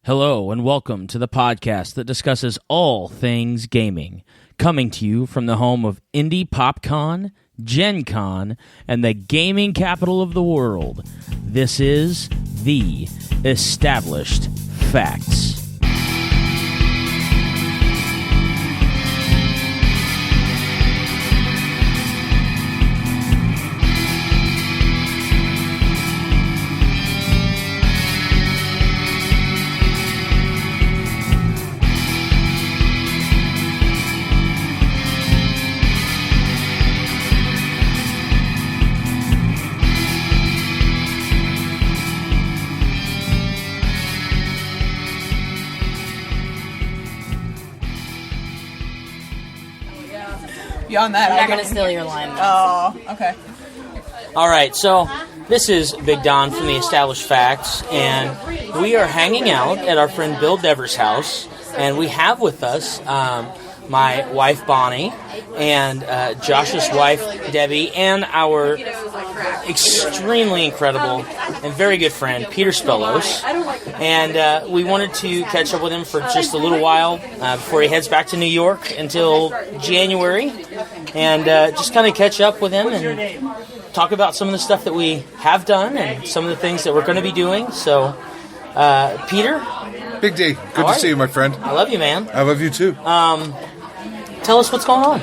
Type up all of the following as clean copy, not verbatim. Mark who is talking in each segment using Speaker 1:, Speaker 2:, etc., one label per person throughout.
Speaker 1: Hello and welcome to the podcast that discusses all things gaming, coming to you from the home of Indy PopCon, Gen Con, and the gaming capital of the world. This is The Established Facts.
Speaker 2: Beyond that,
Speaker 3: I'm not going to steal your line.
Speaker 2: Oh, okay.
Speaker 1: All right, so this is Big Don from The Established Facts, and we are hanging out at our friend Bill Deveree's house, and we have with us my wife Bonnie and Josh's wife Debbie and our extremely incredible and very good friend Peter Spellos, and we wanted to catch up with him for just a little while before he heads back to New York until January, and just kind of catch up with him and talk about some of the stuff that we have done and some of the things that we're going to be doing. So Peter,
Speaker 4: Big D, good to see you, my friend.
Speaker 1: I love you, man.
Speaker 4: I love you too.
Speaker 1: Tell us what's going on.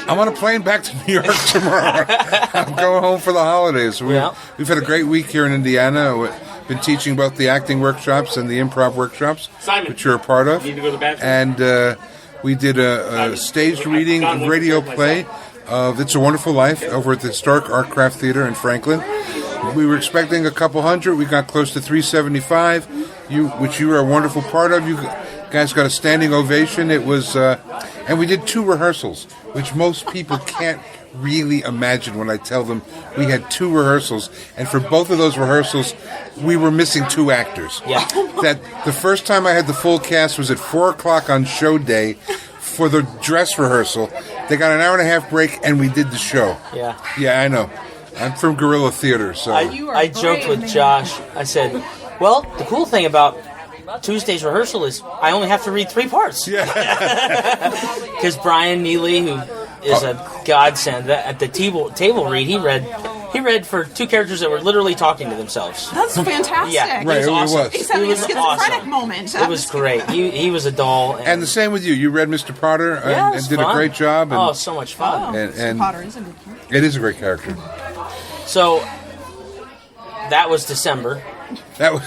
Speaker 4: I'm on a plane back to New York tomorrow. I'm going home for the holidays. We've had a great week here in Indiana. We've been teaching both the acting workshops and the improv workshops, which you're a part of.
Speaker 5: Need to go to the bathroom.
Speaker 4: And we did a staged reading of radio play of It's a Wonderful Life over at the Historic Art Craft Theater in Franklin. We were expecting a couple hundred. We got close to 375, which you were a wonderful part of. You guys got a standing ovation. It was... and we did 2 rehearsals, which most people can't really imagine when I tell them we had 2 rehearsals. And for both of those rehearsals, we were missing 2 actors.
Speaker 1: Yeah.
Speaker 4: That the first time I had the full cast was at 4 o'clock on show day for the dress rehearsal. They got an hour and a half break, and we did the show.
Speaker 1: Yeah.
Speaker 4: Yeah, I know. I'm from Guerrilla Theater, so...
Speaker 1: I joked with Josh. I said, well, the cool thing about Tuesday's rehearsal is I only have to read 3 parts.
Speaker 4: Yeah.
Speaker 1: Because Bryan Neely, who is a godsend, at the table read, he read for 2 characters that were literally talking to themselves.
Speaker 2: That's fantastic.
Speaker 1: Yeah,
Speaker 4: Right,
Speaker 1: it was awesome.
Speaker 4: it was.
Speaker 2: He's having a schizophrenic
Speaker 1: awesome.
Speaker 2: moment.
Speaker 1: It was great. He was a doll.
Speaker 4: And the same with you. You read Mr. Potter
Speaker 1: Yeah, it
Speaker 4: and
Speaker 1: was
Speaker 4: did
Speaker 1: fun.
Speaker 4: a great job. And
Speaker 1: Oh, so much fun.
Speaker 4: And
Speaker 2: Potter is a good character.
Speaker 4: it is a great character.
Speaker 1: So that was December.
Speaker 4: That was...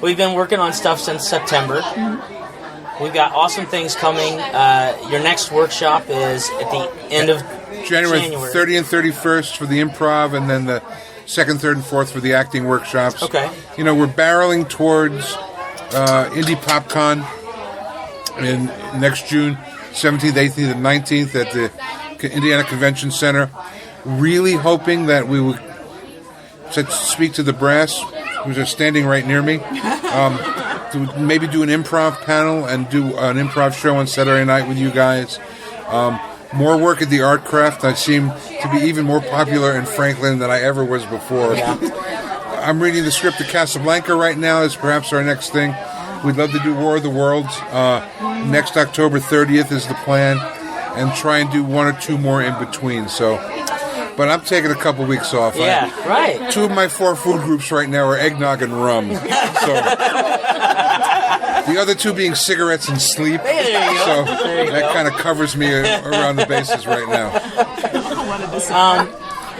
Speaker 1: We've been working on stuff since September. We've got awesome things coming. Your next workshop is at the end of
Speaker 4: January 30th and 31st for the improv, and then the 2nd, 3rd, and 4th for the acting workshops.
Speaker 1: Okay.
Speaker 4: You know, we're barreling towards Indy PopCon in next June, 17th, 18th, and 19th at the Indiana Convention Center. Really hoping that we would speak to the brass, who's standing right near me, to maybe do an improv panel and do an improv show on Saturday night with you guys. More work at the art craft. I seem to be even more popular in Franklin than I ever was before. I'm reading the script of Casablanca right now as perhaps our next thing. We'd love to do War of the Worlds. Next October 30th is the plan, and try and do 1 or 2 more in between. So, but I'm taking a couple weeks off.
Speaker 1: Yeah, right.
Speaker 4: 2 of my 4 food groups right now are eggnog and rum. So the other 2 being cigarettes and sleep.
Speaker 1: Hey, there you go.
Speaker 4: So that kind of covers me around the bases right now.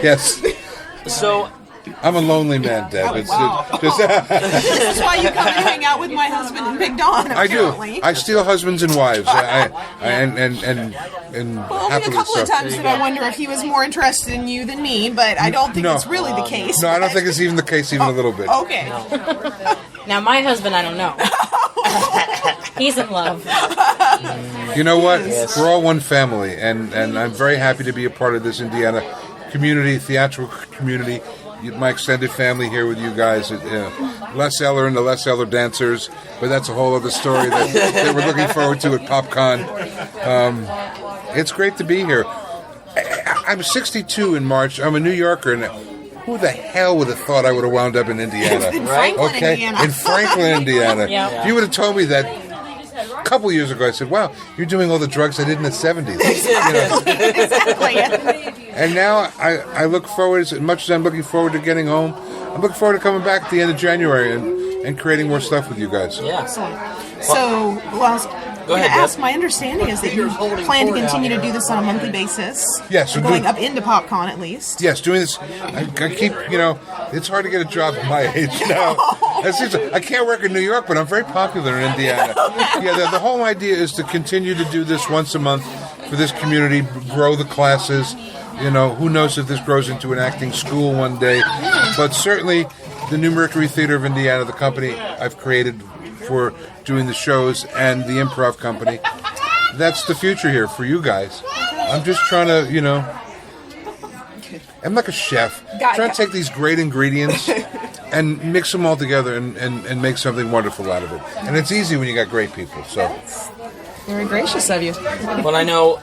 Speaker 4: Yes.
Speaker 1: So
Speaker 4: I'm a lonely man, Deb. It's just
Speaker 2: This is why you come and hang out with my husband and Big Don,
Speaker 4: I do.
Speaker 2: apparently.
Speaker 4: I steal husbands and wives. And
Speaker 2: Well, only a
Speaker 4: happily
Speaker 2: couple
Speaker 4: so.
Speaker 2: of times did I wonder if he was more interested in you than me, but I don't think
Speaker 4: No.
Speaker 2: it's really the case.
Speaker 4: No, I don't think it's even the case even a little bit.
Speaker 2: Okay.
Speaker 3: Now, my husband, I don't know. He's in love.
Speaker 4: You know what? We're all one family, and I'm very happy to be a part of this Indiana community, theatrical community. My extended family here with you guys, Les Eller and the Les Eller Dancers, but that's a whole other story that we're looking forward to at PopCon. It's great to be here. I'm 62 in March. I'm a New Yorker, and who the hell would have thought I would have wound up in Indiana?
Speaker 2: Franklin,
Speaker 4: Okay,
Speaker 2: Indiana.
Speaker 4: in Franklin, Indiana.
Speaker 3: Yeah.
Speaker 4: If you would have told me that a couple years ago, I said, "Wow, you're doing all the drugs I did in the '70s."
Speaker 2: Exactly.
Speaker 4: And now I look forward, as much as I'm looking forward to getting home, I'm looking forward to coming back at the end of January and creating more stuff with you guys.
Speaker 1: Yeah.
Speaker 2: So, I was
Speaker 1: Go
Speaker 2: going to
Speaker 1: ahead,
Speaker 2: ask,
Speaker 1: Deb.
Speaker 2: my understanding is that you plan to continue to do this on a monthly basis.
Speaker 4: Yes, we're
Speaker 2: going
Speaker 4: doing-
Speaker 2: up into PopCon at least.
Speaker 4: Yes, doing this, I keep, it's hard to get a job at my age now. I can't work in New York, but I'm very popular in Indiana. Yeah, the whole idea is to continue to do this once a month for this community, grow the classes. Who knows if this grows into an acting school one day. But certainly, the New Mercury Theater of Indiana, the company I've created for doing the shows, and the improv company, that's the future here for you guys. I'm just trying to, I'm like a chef. Trying to take these great ingredients and mix them all together and make something wonderful out of it. And it's easy when you got great people. So
Speaker 2: Very gracious of you.
Speaker 1: Well, I know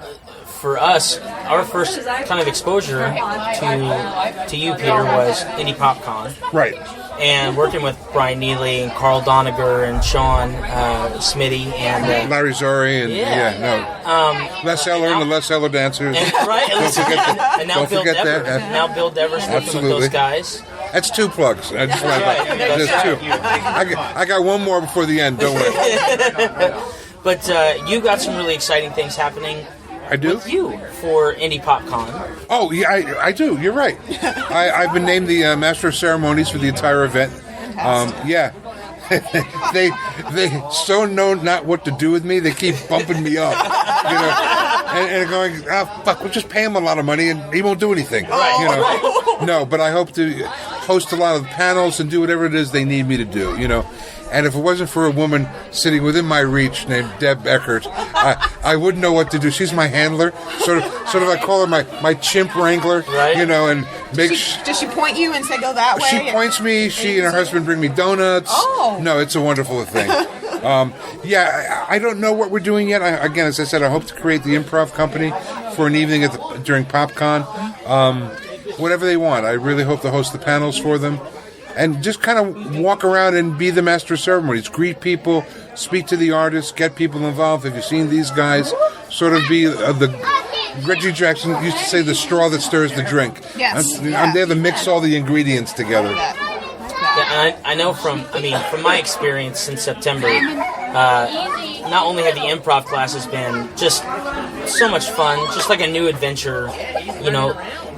Speaker 1: for us, our first kind of exposure to you, Peter, was Indy PopCon.
Speaker 4: right.
Speaker 1: And working with Bryan Neely and Carl Doniger and Shawn, Smitty, and
Speaker 4: Larry Zore and Les Eller and the Les Eller dancers.
Speaker 1: right,
Speaker 4: Don't forget that.
Speaker 1: and now
Speaker 4: Don't
Speaker 1: Bill
Speaker 4: forget
Speaker 1: Devers.
Speaker 4: that.
Speaker 1: Now Bill Devers working with
Speaker 4: Absolutely.
Speaker 1: those guys.
Speaker 4: That's 2 plugs. I just want
Speaker 1: right.
Speaker 4: There's
Speaker 1: That's
Speaker 4: 2.
Speaker 1: right.
Speaker 4: I got one more before the end. Don't worry.
Speaker 1: But you got some really exciting things happening
Speaker 4: I do.
Speaker 1: with you for Indy PopCon.
Speaker 4: Oh, yeah, I do. You're right. I've been named the Master of Ceremonies for the entire event. Yeah. they so know not what to do with me. They keep bumping me up, and going, fuck, we'll just pay him a lot of money and he won't do anything. No, but I hope to host a lot of panels and do whatever it is they need me to do. And if it wasn't for a woman sitting within my reach named Deb Eckert, I wouldn't know what to do. She's my handler, sort of. I call her my chimp wrangler,
Speaker 1: Right.
Speaker 4: And
Speaker 2: Does she point you and say go that way?
Speaker 4: she points me. She and her husband bring me donuts.
Speaker 2: Oh.
Speaker 4: No, it's a wonderful thing. I don't know what we're doing yet. Again, as I said, I hope to create the improv company for an evening during PopCon. Whatever they want. I really hope to host the panels for them. And just kind of walk around and be the master of ceremonies. Greet people, speak to the artists, get people involved. Have you seen these guys? Sort of be the... Reggie Jackson used to say the straw that stirs the drink.
Speaker 2: Yes.
Speaker 4: I'm there to mix all the ingredients together.
Speaker 1: Yeah, and I know from my experience since September, not only have the improv classes been just so much fun, just like a new adventure,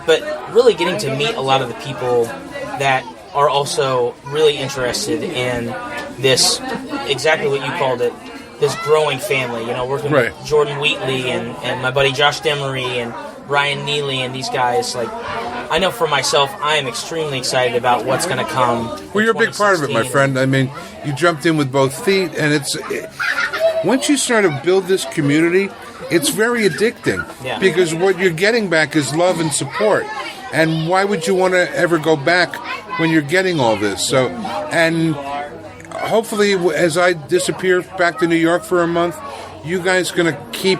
Speaker 1: but really getting to meet a lot of the people that are also really interested in this, exactly what you called it, this growing family, working
Speaker 4: Right.
Speaker 1: with Jordan Wheatley and my buddy Josh Demaree and Bryan Neely and these guys. Like, I know for myself, I am extremely excited about what's going to come.
Speaker 4: Well, you're a big part of it, my friend. I mean, you jumped in with both feet, and once you start to build this community, it's very addicting.
Speaker 1: Yeah.
Speaker 4: Because what you're getting back is love and support. And why would you want to ever go back when you're getting all this? So, and hopefully, as I disappear back to New York for a month, you guys are going to keep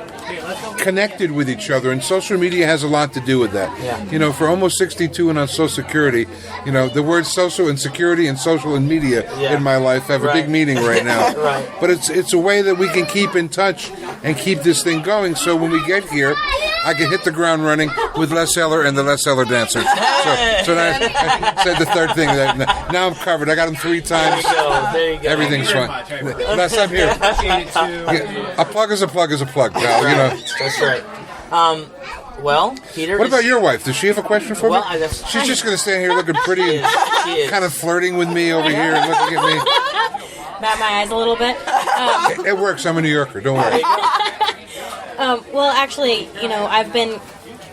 Speaker 4: connected with each other, and social media has a lot to do with that.
Speaker 1: Yeah.
Speaker 4: For almost 62 and on Social Security, the words social and security and social and media in my life have a big meaning right now.
Speaker 1: Right.
Speaker 4: But it's a way that we can keep in touch and keep this thing going, so when we get here, I can hit the ground running with Les Eller and the Les Eller dancers. So now I said the third thing. Now I'm covered. I got them 3 times.
Speaker 1: There you go.
Speaker 4: Everything's fine. Last time here. A plug is a plug is a plug, pal.
Speaker 1: That's right. Well, Peter.
Speaker 4: What about your wife? Does she have a question for
Speaker 1: Well,
Speaker 4: me? She's just going to stand here looking pretty and
Speaker 1: She is.
Speaker 4: kind of flirting with me over here and looking at me.
Speaker 3: Bat my eyes a little bit.
Speaker 4: It works. I'm a New Yorker. Don't worry.
Speaker 3: Well, actually, I've been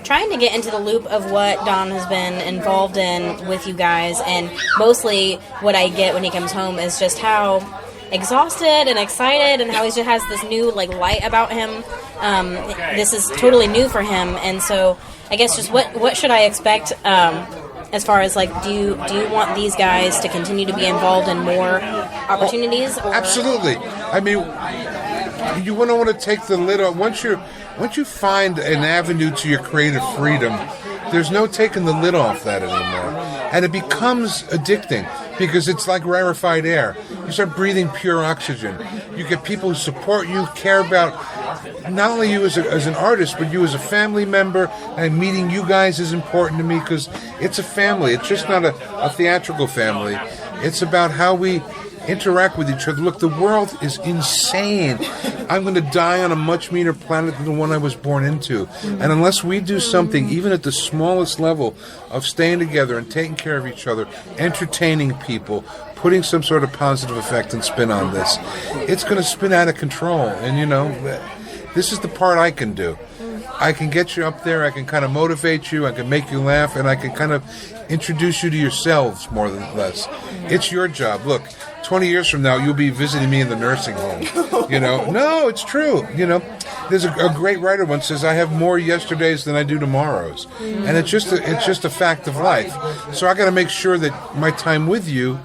Speaker 3: trying to get into the loop of what Don has been involved in with you guys, and mostly what I get when he comes home is just how exhausted and excited, and how he just has this new light about him. This is totally new for him, and so I guess just what should I expect as far as do you want these guys to continue to be involved in more opportunities? Or?
Speaker 4: Absolutely. I mean, you want to take the lid off. Once you find an avenue to your creative freedom, there's no taking the lid off that anymore. And it becomes addicting because it's like rarefied air. You start breathing pure oxygen. You get people who support you, care about not only you as an artist, but you as a family member. And meeting you guys is important to me because it's a family. It's just not a theatrical family. It's about how we interact with each other. Look, the world is insane. I'm going to die on a much meaner planet than the one I was born into. And unless we do something, even at the smallest level, of staying together and taking care of each other, entertaining people, putting some sort of positive effect and spin on this, it's going to spin out of control. And, this is the part I can do. I can get you up there, I can kind of motivate you, I can make you laugh, and I can kind of introduce you to yourselves more than less. It's your job. Look, 20 years from now, you'll be visiting me in the nursing home. No, it's true. There's a great writer once says, I have more yesterdays than I do tomorrows. And it's just a fact of life. So I got to make sure that my time with you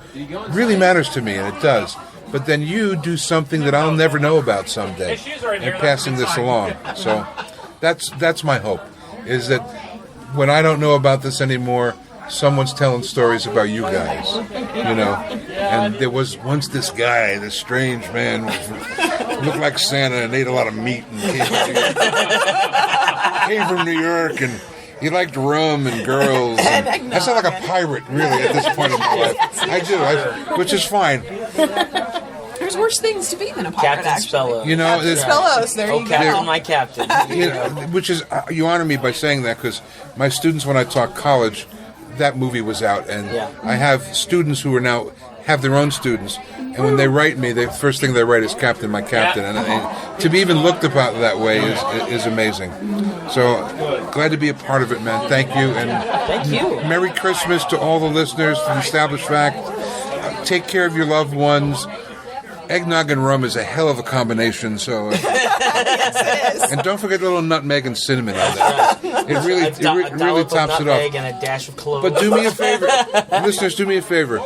Speaker 4: really matters to me, and it does. But then you do something that I'll never know about someday. You're passing this along. So that's my hope, is that when I don't know about this anymore, someone's telling stories about you guys, And there was once this guy, this strange man, looked like Santa and ate a lot of meat and came from New York, and he liked rum and girls. And I sound like a pirate, really, at this point in my life. I do, which is fine.
Speaker 2: There's worse things to be than a pirate,
Speaker 1: Captain Spellos.
Speaker 2: Captain Spellos, there you go.
Speaker 1: Captain, my captain.
Speaker 4: Which is, you honor me by saying that, because my students, when I taught college, that movie was out, and I have students who are now have their own students, and when they write me, the first thing they write is Captain, my captain, and to be even looked upon that way is amazing. So glad to be a part of it, man. Thank you, and
Speaker 1: thank you.
Speaker 4: Merry Christmas to all the listeners to the Established Fact. Take care of your loved ones. Eggnog and rum is a hell of a combination, so...
Speaker 2: Yes, it is.
Speaker 4: And don't forget a little nutmeg and cinnamon on that. It really tops it off.
Speaker 1: And a dash of clove.
Speaker 4: But do me a favor. Listeners, do me a favor.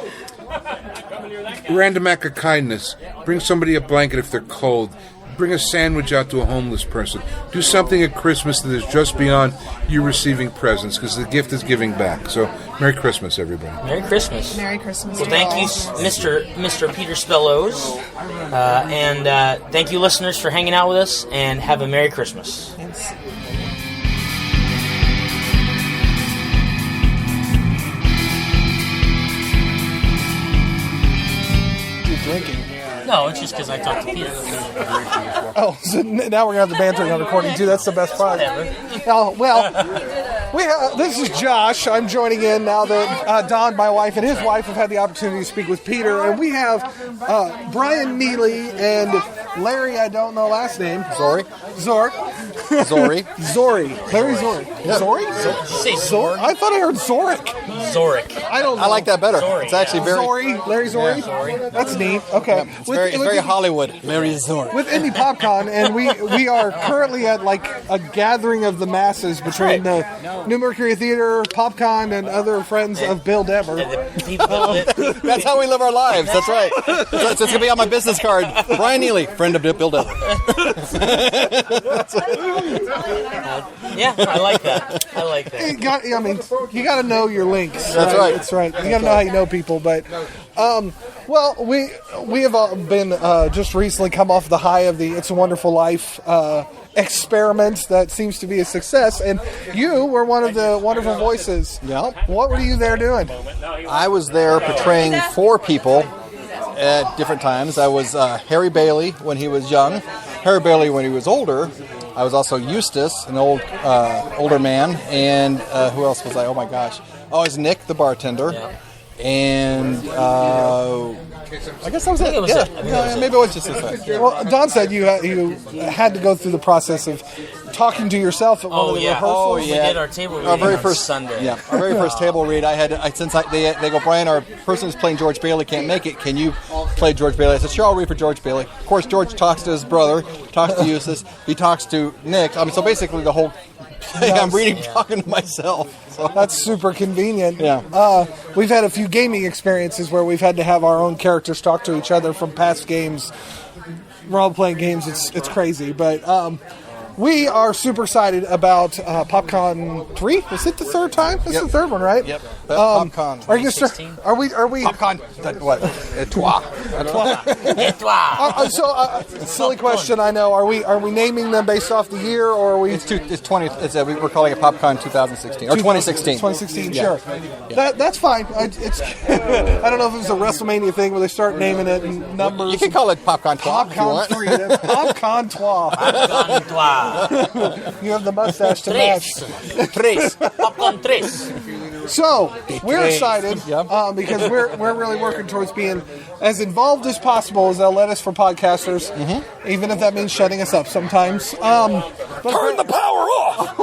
Speaker 4: Random act of kindness. Bring somebody a blanket if they're cold. Bring a sandwich out to a homeless person. Do something at Christmas that is just beyond you receiving presents, because the gift is giving back. So, Merry Christmas, everybody.
Speaker 1: Merry Christmas.
Speaker 2: Merry Christmas.
Speaker 1: Well, thank you, Mr. Peter Spellos. And thank you, listeners, for hanging out with us, and have a Merry Christmas.
Speaker 2: Thanks.
Speaker 5: Drinking.
Speaker 1: No, it's just because I talked to Peter.
Speaker 5: Oh, so now we're going to have the bantering on recording, too. That's the best part. Oh, well, this is Josh. I'm joining in now that Don, my wife, and his wife have had the opportunity to speak with Peter. And we have Bryan Neely and Larry, I don't know last name.
Speaker 6: Zore.
Speaker 5: Larry Zore.
Speaker 6: Yep.
Speaker 5: Zore?
Speaker 1: Say Zore.
Speaker 5: I thought I heard Zoric.
Speaker 1: Zoric.
Speaker 5: I don't know.
Speaker 6: I like that better.
Speaker 1: Zore,
Speaker 6: It's actually very...
Speaker 5: Zore? Larry Zore?
Speaker 1: Zore.
Speaker 5: That's neat. Okay.
Speaker 6: It's very Hollywood. Mary Zore.
Speaker 5: With Indy PopCon, and we are currently at like a gathering of the masses between the New Mercury Theater, PopCon, and other friends of Bill Dever.
Speaker 6: That's how we live our lives. That's right. So it's going to be on my business card. Bryan Neely, friend of Bill Dever.
Speaker 5: Yeah,
Speaker 1: I like that.
Speaker 5: You got to know your links.
Speaker 6: That's right.
Speaker 5: That's right. You got to know how you know people. But, well, we have been just recently come off the high of the It's a Wonderful Life experiment that seems to be a success, and you were one of the wonderful voices.
Speaker 6: Yep.
Speaker 5: What were you there doing?
Speaker 6: I was there portraying 4 people at different times. I was Harry Bailey when he was young, Harry Bailey when he was older. I was also Eustace, an older man, and who else was I? Oh my gosh! Oh, I was Nick, the bartender, and I guess that was it. Maybe it was just this.
Speaker 5: Well, Don said you had to go through the process of talking to yourself at one of the rehearsals.
Speaker 1: We did our table read on Sunday.
Speaker 6: Yeah, our very first table read. They go, Brian, our person who's playing George Bailey can't make it. Can you play George Bailey? I said, sure, I'll read for George Bailey. Of course, George talks to his brother, talks to Eustace, he talks to Nick. So basically the whole play, I'm reading, talking to myself. So
Speaker 5: that's super convenient.
Speaker 6: Yeah.
Speaker 5: We've had a few gaming experiences where we've had to have our own characters talk to each other from past games, role-playing games. It's crazy, but we are super excited about PopCon 3. Is it the third time? This is the third one, right?
Speaker 6: Yep. PopCon.
Speaker 5: Are you start? Are we?
Speaker 6: PopCon. What? Toi.
Speaker 5: Silly question. I know. Are we naming them based off the year, or are we?
Speaker 6: It's 20. We're calling it PopCon 2016 or 2016.
Speaker 5: 2016.
Speaker 6: Yeah.
Speaker 5: Sure. Yeah. That's fine. It's. I don't know if it's a WrestleMania thing where they start naming it in numbers.
Speaker 6: You can call it PopCon 12 if you
Speaker 5: PopCon
Speaker 6: want.
Speaker 5: 3. PopCon 12. You have the mustache to match.
Speaker 1: Tres. Popcorn tres.
Speaker 5: So we're excited because we're really working towards being as involved as possible as they'll let us for podcasters, even if that means shutting us up sometimes. Turn
Speaker 6: the power off!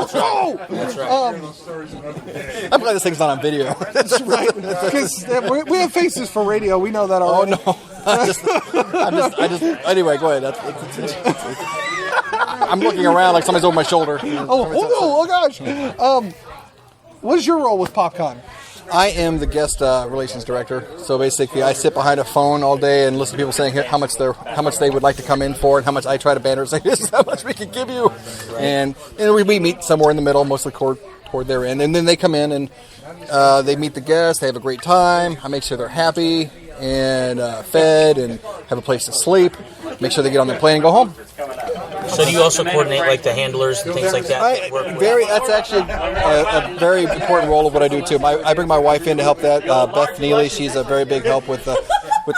Speaker 1: That's right.
Speaker 6: I'm glad this thing's not on video.
Speaker 5: That's right, because we have faces for radio. We know that already.
Speaker 6: Oh no! Anyway, go ahead. I'm looking around like somebody's over my shoulder.
Speaker 5: Oh gosh! What is your role with PopCon?
Speaker 6: I am the guest relations director. So basically, I sit behind a phone all day and listen to people saying how much they would like to come in for, and how much I try to banter and say this is how much we can give you, right. and we meet somewhere in the middle, mostly toward their end, and then they come in and they meet the guests. They have a great time. I make sure they're happy and fed and have a place to sleep. Make sure they get on their plane and go home.
Speaker 1: So do you also coordinate like the handlers and things like that?
Speaker 6: That's actually a very important role of what I do too. I bring my wife in to help that. Deb Neely, she's a very big help with the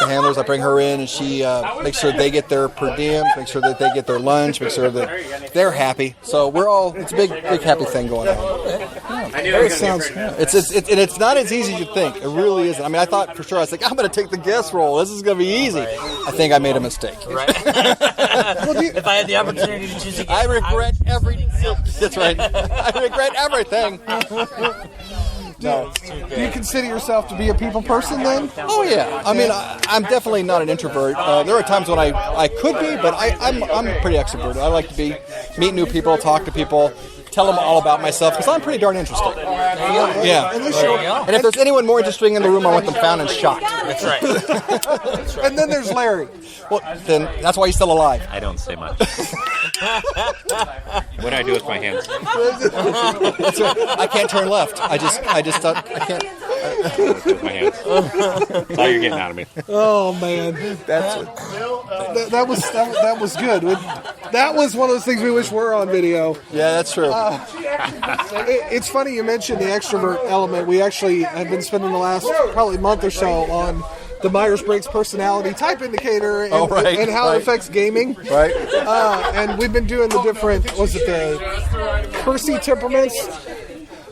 Speaker 6: handlers. I bring her in and she makes sure they get their per diem, make sure that they get their lunch, make sure that they're happy. So it's a big happy thing going on. It's not as easy as you think. It really isn't. I mean, I thought for sure, I was like, I'm going to take the guest role. This is going to be easy. I think I made a mistake.
Speaker 1: Right. If I had the opportunity to choose again,
Speaker 6: I regret everything. That's right. I regret everything.
Speaker 5: Do you consider yourself to be a people person then?
Speaker 6: Oh yeah. I mean, I'm definitely not an introvert. There are times when I could be, but I'm pretty extroverted. I like to meet new people, talk to people, tell them all about myself because I'm pretty darn interesting. Yeah. And if there's anyone more interesting in the room, I want them found and shot.
Speaker 1: That's right.
Speaker 5: And then there's Larry.
Speaker 6: Well, then that's why he's still alive.
Speaker 7: I don't say much. What do I do with my hands?
Speaker 6: That's right. I can't turn left. I can't.
Speaker 7: With my hands. That's all you're getting out of me.
Speaker 5: Oh man, that was good. That was one of those things we wish were on video.
Speaker 6: Yeah, that's true.
Speaker 5: It's funny you mentioned the extrovert element. We actually have been spending the last probably month or so on the Myers-Briggs personality type indicator and, and how it affects gaming.
Speaker 6: Right.
Speaker 5: And we've been doing the different, the Kersey temperaments?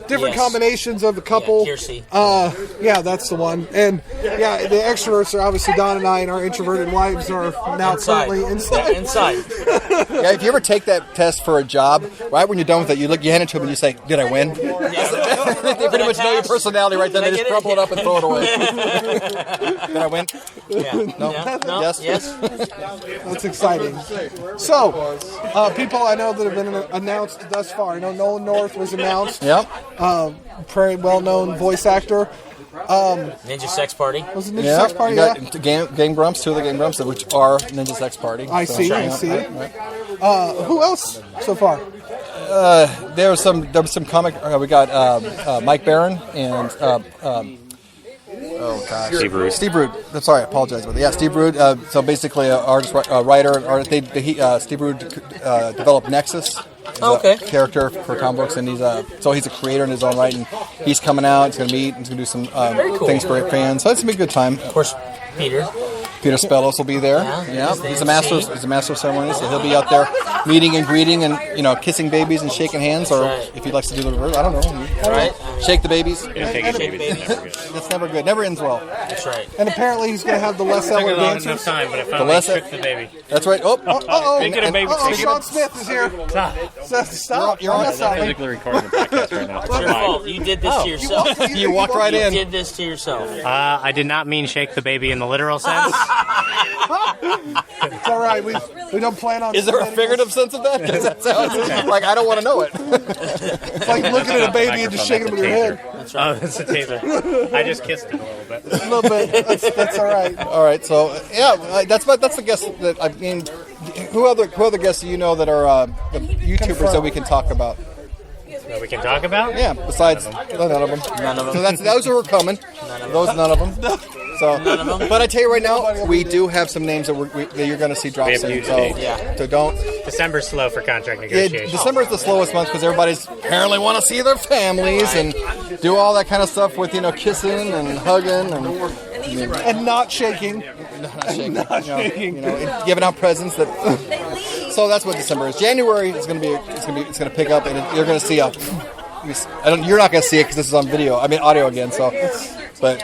Speaker 5: Different combinations of a couple. Yeah, that's the one. And yeah, the extroverts are obviously Don and I, and our introverted wives are now currently inside.
Speaker 1: Yeah, inside.
Speaker 6: Yeah, if you ever take that test for a job, right when you're done with it, you hand it to them and you say, "Did I win?" They pretty much know your personality right then. They just crumple it up and throw it away. Did I win?
Speaker 1: Yeah.
Speaker 6: No.
Speaker 1: Yes.
Speaker 5: That's exciting. So, people I know that have been announced thus far. I know Nolan North was announced.
Speaker 6: Yep.
Speaker 5: Very well-known voice actor.
Speaker 1: Ninja Sex Party.
Speaker 5: Was it Ninja Sex Party?
Speaker 6: Yeah. Game Grumps, two of the Game Grumps, which are Ninja Sex Party.
Speaker 5: I see.
Speaker 6: Right.
Speaker 5: Who else so far?
Speaker 6: There was some comic. We got Mike Barron and
Speaker 7: Steve Rude.
Speaker 6: Steve Rude. I'm sorry, I apologize about that. Yeah, Steve Rude. So basically, an artist, writer. Steve Rude developed Nexus. Character for comic books, and he's a creator in his own right, and he's coming out. He's going to meet. He's going to do some things for fans. So it's going to be a good time.
Speaker 1: Of course, Peter
Speaker 6: Spellos will be there. Yeah, he's a master of ceremonies, so he'll be out there meeting and greeting and kissing babies and shaking hands, or if he likes to do the reverse, I don't know.
Speaker 1: Right?
Speaker 6: Shake the babies.
Speaker 7: Shaking babies.
Speaker 6: That's never good. Never ends well.
Speaker 1: That's right.
Speaker 5: And apparently he's going to have the Les Eller dancers.
Speaker 7: Time, but I finally tricked the baby.
Speaker 6: That's right.
Speaker 5: Shawn Smith is here. Stop.
Speaker 6: You're on.
Speaker 7: I'm physically recording the podcast right now.
Speaker 1: It's your fault. You did this to yourself.
Speaker 6: You walked right in.
Speaker 1: You did this to yourself.
Speaker 7: I did not mean shake the baby in the literal sense.
Speaker 5: It's all right. We don't plan on.
Speaker 6: Is there a figurative sense of that? Because that sounds like I don't want to know it.
Speaker 5: It's like looking at a baby and just shaking it with your head.
Speaker 7: That's right. Oh, that's a taser. I just kissed him a little bit.
Speaker 5: A little bit. That's all right.
Speaker 6: All right. So that's the guess that I mean. Who other guests do you know that are YouTubers
Speaker 5: confirm.
Speaker 6: that we can talk about.
Speaker 8: That we can talk about?
Speaker 6: Yeah, besides none of them.
Speaker 1: None of them.
Speaker 6: So those who are coming. None of them. So,
Speaker 1: None of them.
Speaker 6: but I tell you right now, we do have some names that, that you're going to see drop
Speaker 8: We have
Speaker 6: soon.
Speaker 8: new
Speaker 6: So,
Speaker 8: dates.
Speaker 1: Yeah.
Speaker 6: so don't.
Speaker 8: December's slow for contract
Speaker 6: Yeah,
Speaker 8: negotiations.
Speaker 6: December is the slowest month because everybody's apparently want to see their families and do all that kind of stuff with kissing and hugging
Speaker 5: And not shaking.
Speaker 6: and giving out presents. So that's what December is. January is going to pick up, and you're going to see you're not going to see it because this is on audio again. So, but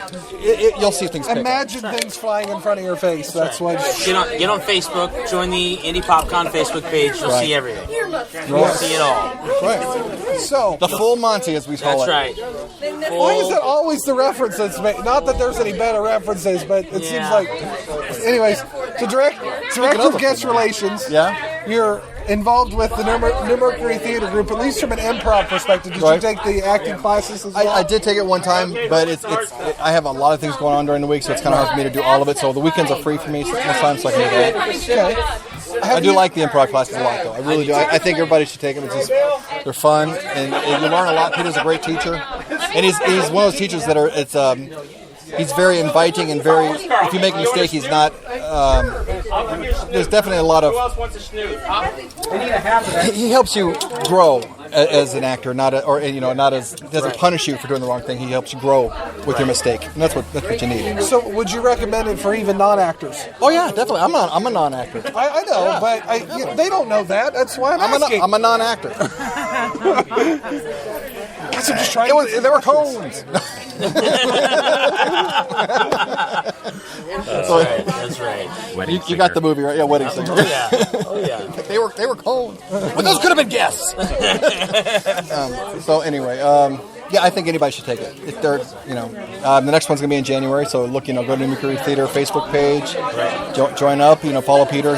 Speaker 6: you'll see things.
Speaker 5: Imagine things flying in front of your face. That's what.
Speaker 1: Get on Facebook. Join the Indy PopCon Facebook page. You'll see everything. You'll see it all.
Speaker 6: Right.
Speaker 5: So
Speaker 6: The full Monty, as we call
Speaker 1: That's
Speaker 6: it.
Speaker 1: right.
Speaker 5: why is that always the reference that's made? Not that there's any better references, but it seems
Speaker 1: Yeah.
Speaker 5: like. Anyways, so director of guest relations.
Speaker 6: Yeah.
Speaker 5: You're involved with the New Mercury Theater Group, at least from an improv perspective. Did
Speaker 6: Right.
Speaker 5: you take the acting classes as well?
Speaker 6: I did take it one time, but I have a lot of things going on during the week, so it's kind of hard for me to do all of it. So the weekends are free for me most times, so I can do that.
Speaker 5: Okay.
Speaker 6: I do like the improv classes a lot, though. I really do. I think everybody should take them. They're fun, and you learn a lot. Peter's a great teacher, and he's one of those teachers that are. He's very inviting and very. If you make a mistake, he's not. There's definitely a lot of. He helps you grow as an actor, not as doesn't punish you for doing the wrong thing. He helps you grow with your mistake, and that's what you need.
Speaker 5: So, would you recommend it for even non-actors?
Speaker 6: Oh yeah, definitely. I'm a non-actor.
Speaker 5: I know, but they don't know that. That's why I'm asking.
Speaker 6: I'm a non-actor.
Speaker 5: I'm just trying.
Speaker 6: There were cones.
Speaker 1: That's right.
Speaker 6: You got the movie right? Yeah, Wedding Singer.
Speaker 1: Oh yeah.
Speaker 6: They were cones. But those could have been guests. So anyway, yeah, I think anybody should take it. If they're, the next one's gonna be in January. So look, go to New Mercury Theater Facebook page. Join up. Follow Peter.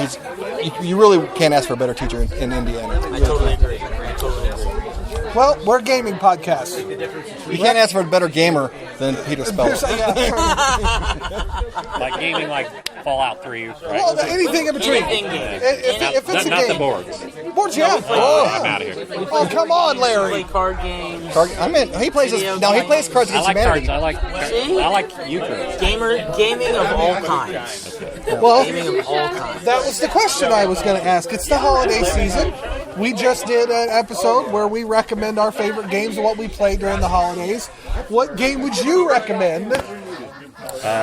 Speaker 6: You really can't ask for a better teacher in Indiana.
Speaker 1: I totally agree.
Speaker 5: Well, we're a gaming podcast.
Speaker 6: You can't ask for a better gamer than Peter Spellos.
Speaker 7: Like gaming, like Fallout 3, right?
Speaker 5: Well, anything in between. If it's a
Speaker 7: Not
Speaker 5: game.
Speaker 7: the boards.
Speaker 5: Boards, yeah.
Speaker 7: I'm out of here.
Speaker 5: Oh, come on,
Speaker 1: Play
Speaker 5: Larry.
Speaker 1: card games.
Speaker 6: He plays Cards
Speaker 7: I
Speaker 6: Against
Speaker 7: like
Speaker 6: Humanity.
Speaker 7: cards. I like euchre.
Speaker 1: Gaming of all kinds.
Speaker 5: Well,
Speaker 1: Gaming of all kinds.
Speaker 5: that was the question I was going to ask. It's the holiday season. We just did an episode where we recommend our favorite games and what we played during the holidays. What game would you recommend?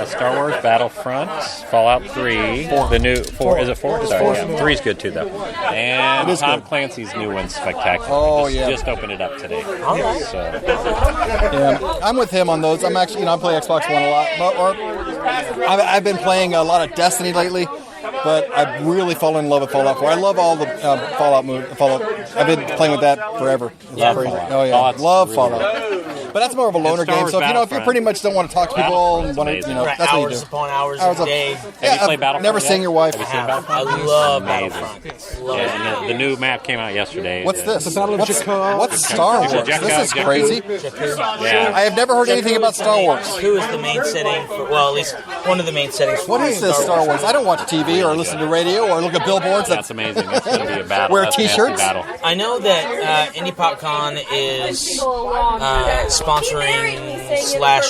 Speaker 7: Star Wars Battlefront, Fallout 3, the new 4. Is it 4? Sorry, yeah. 3's good too, though. And Tom Clancy's new one's spectacular.
Speaker 6: Oh, yeah.
Speaker 7: Just opened it up today.
Speaker 1: All right.
Speaker 7: So,
Speaker 6: Yeah, I'm with him on those. I'm actually, I play Xbox One a lot. I've been playing a lot of Destiny lately, but I've really fallen in love with Fallout 4. I love all the Fallout. I've been playing with that forever. It's
Speaker 1: Yeah,
Speaker 6: crazy.
Speaker 7: Fallout.
Speaker 6: Oh yeah,
Speaker 7: Fallout's
Speaker 6: love
Speaker 7: really
Speaker 6: Fallout. But that's more of a loner
Speaker 7: Star
Speaker 6: game.
Speaker 7: Wars
Speaker 6: So if you
Speaker 7: Battlefront.
Speaker 6: pretty much don't want to talk to people, and want to,
Speaker 7: amazing.
Speaker 1: Right,
Speaker 6: that's what you
Speaker 1: hours
Speaker 6: do.
Speaker 1: upon hours
Speaker 6: Hours
Speaker 1: a
Speaker 6: of-
Speaker 1: day.
Speaker 7: Have you played Battlefront
Speaker 6: Never
Speaker 7: yet?
Speaker 6: seen your wife.
Speaker 7: Have you seen Battlefront?
Speaker 1: I love
Speaker 7: Amazing.
Speaker 1: Battlefront. Love it.
Speaker 7: Yeah, and the new map came out yesterday.
Speaker 6: What's this?
Speaker 5: The Battle of Jakku.
Speaker 6: What's Star
Speaker 7: It's a
Speaker 6: Wars?
Speaker 7: Jakku-
Speaker 6: This is
Speaker 7: Jakku.
Speaker 6: crazy.
Speaker 7: Yeah.
Speaker 6: I have never heard anything about Star Wars.
Speaker 1: Jakku is the main setting for, well, at least one of the main settings for
Speaker 6: What is this Star Wars? I don't watch TV or listen to radio or look at billboards.
Speaker 7: That's amazing. That's going to be a battle.
Speaker 6: Wear
Speaker 7: That's a nasty
Speaker 6: t-shirts?
Speaker 7: battle.
Speaker 1: I know that Indy PopCon is sponsoring /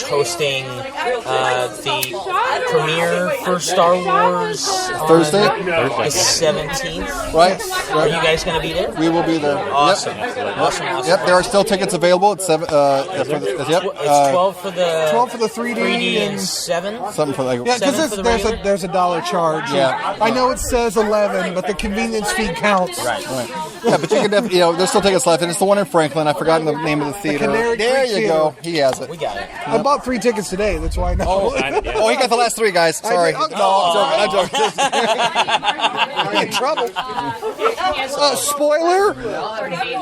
Speaker 1: hosting the premiere for Star Wars on
Speaker 6: Thursday?
Speaker 1: the 17th.
Speaker 6: Right?
Speaker 1: Are you guys going to be there?
Speaker 6: We will be there.
Speaker 1: Awesome.
Speaker 6: Yep.
Speaker 1: Awesome.
Speaker 6: Yep, there are still tickets available. It's 7.
Speaker 1: It's 12 for the
Speaker 5: 12 for the 3D
Speaker 1: and 7.
Speaker 6: Something for like.
Speaker 5: Yeah,
Speaker 1: 7 for
Speaker 5: because
Speaker 1: the
Speaker 5: there's
Speaker 1: regular?
Speaker 5: a $1 charge.
Speaker 6: Yeah.
Speaker 5: I know it says 11, but the convenience fee counts.
Speaker 1: Right.
Speaker 6: Yeah, but you can definitely, there's still tickets left, and it's the one in Franklin. I've forgotten the name of the theater.
Speaker 5: Canary
Speaker 6: There
Speaker 5: Creek
Speaker 6: you go. He has it.
Speaker 1: We got it.
Speaker 5: I bought 3 tickets today. That's why I know.
Speaker 6: Oh, he got the last 3 guys. Sorry.
Speaker 5: I did.
Speaker 6: I'm joking.
Speaker 5: I'm in trouble. Spoiler?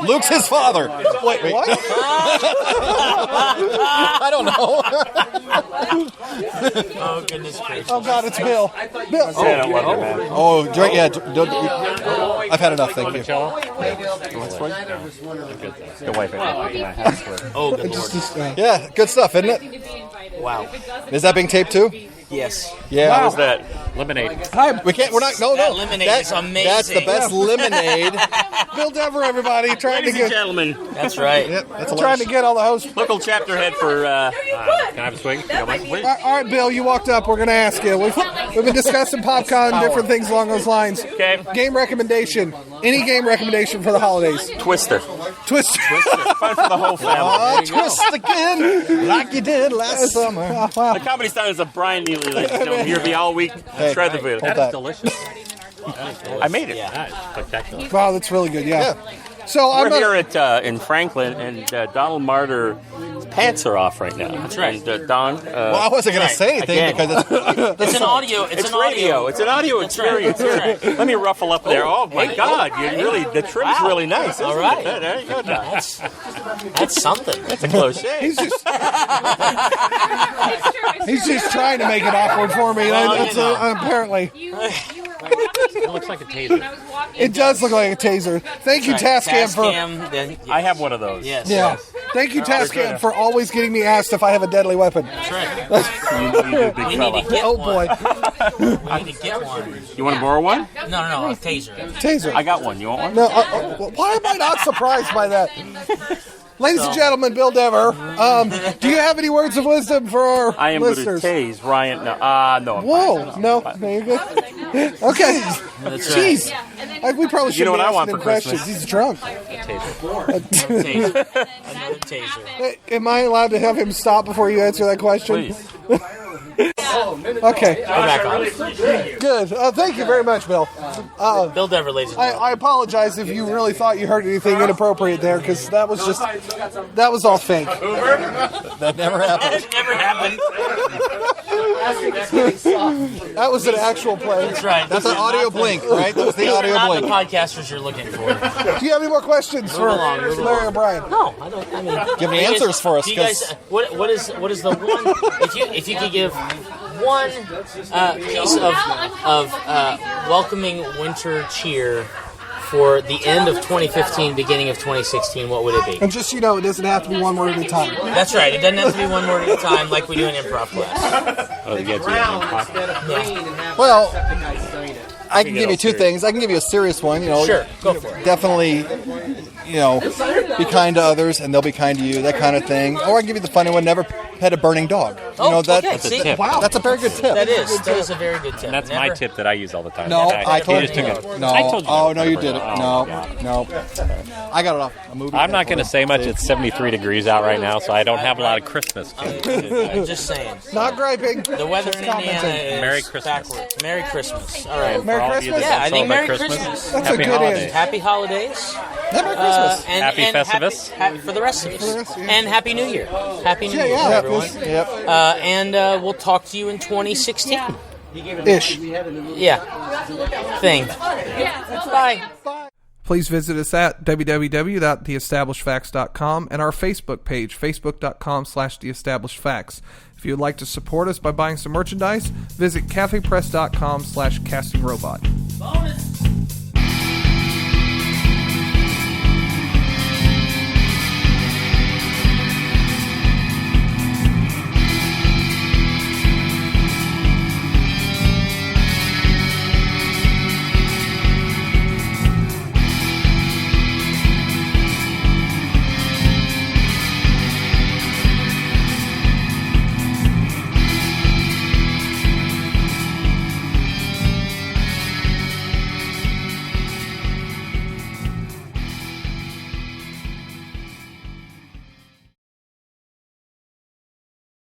Speaker 6: Luke's his father.
Speaker 5: Wait, what?
Speaker 6: I don't know.
Speaker 1: Oh, goodness gracious.
Speaker 5: Oh, God, it's Bill. Bill.
Speaker 7: I don't love it, man.
Speaker 6: Oh, drink. Yeah. I've had enough. Thank you.
Speaker 7: Cello? The wife, I
Speaker 1: Oh, good lord.
Speaker 6: Yeah, good stuff, isn't it?
Speaker 1: Wow.
Speaker 6: Is that being taped too?
Speaker 1: Yes.
Speaker 6: Yeah.
Speaker 5: Wow.
Speaker 7: How was that? Lemonade.
Speaker 6: We can't. We're not. No.
Speaker 1: That lemonade is amazing.
Speaker 6: That's the best lemonade.
Speaker 5: Bill Dever, everybody, trying to
Speaker 7: Ladies and
Speaker 5: get
Speaker 7: gentlemen,
Speaker 1: That's right.
Speaker 6: That's a
Speaker 5: trying to get all the hosts.
Speaker 7: local chapter head for. Can I have a swig? You don't mind? Please.
Speaker 5: All right, Bill, you walked up. We're going to ask you. We've been discussing PopCon, different things along those lines.
Speaker 7: Okay.
Speaker 5: Game recommendation. Any game recommendation for the holidays?
Speaker 7: Twister.
Speaker 5: Twist.
Speaker 7: Fun for the whole family.
Speaker 6: twist again, like you did last summer.
Speaker 5: Oh, wow.
Speaker 7: The comedy style is a Bryan Neely. Ladies and gentlemen, here be all week. Shred the food.
Speaker 6: Hold that.
Speaker 7: Delicious. I made it.
Speaker 1: Yeah.
Speaker 7: Spectacular.
Speaker 5: Wow, that's really good. Yeah. So
Speaker 7: We're
Speaker 5: I'm
Speaker 7: here at in Franklin, and Donald Marter's pants are off right now. That's
Speaker 1: right.
Speaker 7: And Don.
Speaker 6: Well, I wasn't going to say anything
Speaker 7: Again.
Speaker 6: because
Speaker 1: It's an audio. It's an
Speaker 7: radio.
Speaker 1: audio.
Speaker 7: It's an audio
Speaker 1: That's right.
Speaker 7: experience.
Speaker 1: That's right.
Speaker 7: Let me ruffle up there. Oh my God! You really the trim's
Speaker 1: Wow.
Speaker 7: really nice. Isn't
Speaker 1: All right.
Speaker 7: It? There you go, Don.
Speaker 1: That's something.
Speaker 7: That's a close shave.
Speaker 5: He's just trying to make it awkward for me. That's, apparently.
Speaker 7: It looks like a taser.
Speaker 5: It does look like a taser. Thank you, Tascam, for...
Speaker 7: I have one of those.
Speaker 1: Yes.
Speaker 5: Yeah. Thank you, Tascam, for always getting me asked if I have a deadly weapon.
Speaker 1: That's right.
Speaker 7: You know you do, big
Speaker 1: We
Speaker 7: fella.
Speaker 1: need to get
Speaker 5: Oh,
Speaker 1: one.
Speaker 5: boy.
Speaker 1: We need to get one.
Speaker 7: You want to borrow one?
Speaker 1: No, a taser.
Speaker 5: Taser.
Speaker 7: I got one. You want one?
Speaker 5: No, why am I not surprised by that? Ladies and gentlemen, Bill Dever, do you have any words of wisdom for our
Speaker 7: I am going to
Speaker 5: listeners?
Speaker 7: tase Ryan. No, no. I'm
Speaker 5: Whoa,
Speaker 7: fine.
Speaker 5: no, you're good. Okay.
Speaker 1: That's
Speaker 5: Jeez. We probably
Speaker 7: You
Speaker 5: should
Speaker 7: know
Speaker 5: be
Speaker 7: what I
Speaker 5: asking
Speaker 7: want
Speaker 5: him
Speaker 7: for
Speaker 5: questions.
Speaker 7: Christmas?
Speaker 5: He's drunk.
Speaker 1: Taser. Another taser.
Speaker 5: Hey, am I allowed to have him stop before you answer that question?
Speaker 7: Please.
Speaker 5: Okay.
Speaker 1: We're back on.
Speaker 5: Good. Thank you very much, Bill.
Speaker 1: Bill Dever, ladies and gentlemen.
Speaker 5: I apologize if you really thought you heard anything inappropriate there, because that was all fake.
Speaker 6: that never happened.
Speaker 1: It never happened.
Speaker 5: That was an actual play.
Speaker 1: That's right.
Speaker 6: That's an audio blink, right? That was the audio
Speaker 1: Not
Speaker 6: blink.
Speaker 1: the podcasters you're looking for.
Speaker 5: Do you have any more questions for
Speaker 1: along, move
Speaker 5: Larry
Speaker 1: along.
Speaker 5: O'Brien?
Speaker 1: No, I don't. I mean,
Speaker 6: Give me
Speaker 1: do you guys-
Speaker 6: answers for us,
Speaker 1: do you guys,
Speaker 6: 'cause-
Speaker 1: what is the one? If you could give one piece of welcoming winter cheer for the end of 2015, beginning of 2016, what would it be?
Speaker 5: And just so you know, it doesn't have to be one word at a time.
Speaker 1: That's right. It doesn't have to be one word at a time, like we do in improv class.
Speaker 7: Oh, you guys
Speaker 6: Well, I can give you two things. I can give you a serious one.
Speaker 1: Sure, go for it.
Speaker 6: Definitely, be kind to others and they'll be kind to you. That kind of thing. Or I can give you the funny one. Never pet a burning dog.
Speaker 1: Okay, see?
Speaker 6: Wow, that's a very good tip.
Speaker 1: That is a very good tip.
Speaker 7: And that's my tip that I use all the time.
Speaker 6: No,
Speaker 7: And
Speaker 6: I told
Speaker 7: you
Speaker 6: you.
Speaker 7: just took it.
Speaker 6: No.
Speaker 7: I told you.
Speaker 6: Oh, no, you did it.
Speaker 7: Oh,
Speaker 6: No. I got it off a movie.
Speaker 7: I'm not going to say much. It's 73 degrees out right now, so I don't have a lot of Christmas.
Speaker 1: I'm just saying.
Speaker 5: Not griping.
Speaker 1: The weather in Indiana is
Speaker 7: Merry Christmas.
Speaker 1: backwards. Merry Christmas. All right.
Speaker 5: Merry
Speaker 7: For all of you that
Speaker 5: Christmas?
Speaker 1: Yeah, I
Speaker 7: don't
Speaker 1: think Merry
Speaker 7: celebrate
Speaker 1: Christmas.
Speaker 5: That's a
Speaker 7: Happy
Speaker 5: good
Speaker 7: holidays.
Speaker 5: end.
Speaker 1: Happy holidays.
Speaker 6: Merry Christmas.
Speaker 1: And
Speaker 7: Happy Festivus.
Speaker 1: For the rest of us.
Speaker 5: yeah.
Speaker 1: And Happy New Year. Happy New Year,
Speaker 5: yeah,
Speaker 1: everyone.
Speaker 6: Yep.
Speaker 1: And we'll talk to you in 2016.
Speaker 5: Ish.
Speaker 1: Yeah. Thing. Bye.
Speaker 5: Please visit us at www.theestablishedfacts.com and our Facebook page, facebook.com/theestablishedfacts. If you would like to support us by buying some merchandise, visit cafepress.com/castingrobot.